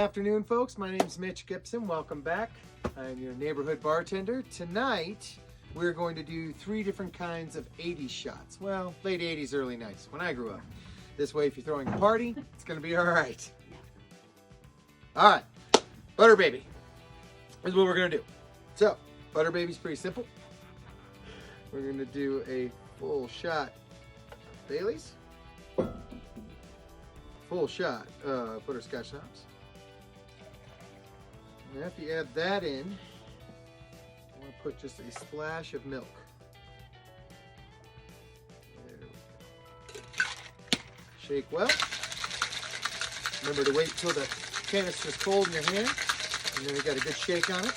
afternoon, folks. My name is Mitch Gibson. Welcome back. I'm your neighborhood bartender. Tonight, we're going to do 3 different kinds of 80s shots. Well, late 80s, early 90s, when I grew up. This way, if you're throwing a party, it's going to be all right. All right, Butter Baby is what we're going to do. So, Butter Baby's pretty simple. We're going to do a full shot Bailey's, full shot Butterscotch hops. And after you add that in, I want to put just a splash of milk. There we go. Shake well. Remember to wait until the canister's cold in your hand, and then we got a good shake on it.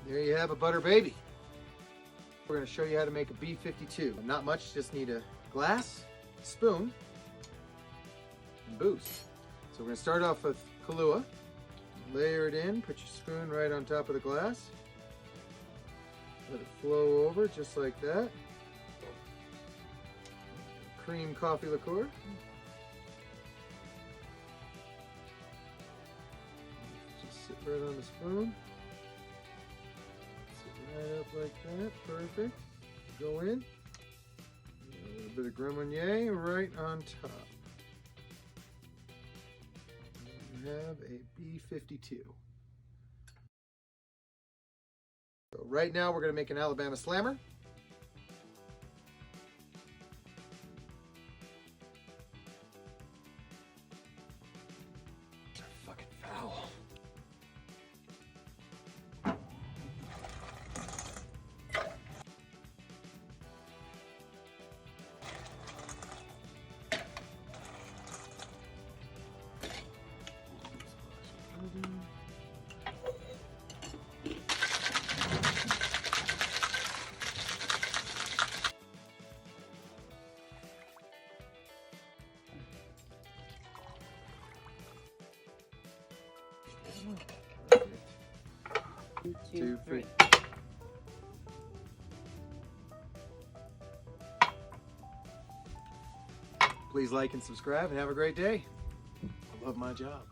There you have a Butter Baby. We're going to show you how to make a B52. Not much, just need a glass, spoon, and booze. So we're going to start off with Kahlua. Layer it in, put your spoon right on top of the glass. Let it flow over just like that. Cream coffee liqueur. Just sit right on the spoon. Right up like that, perfect. Go in. A little bit of Grenadine right on top. And you have a B52. So right now we're going to make an Alabama Slammer. These are fucking foul. Two, three. Please like and subscribe and have a great day. I love my job.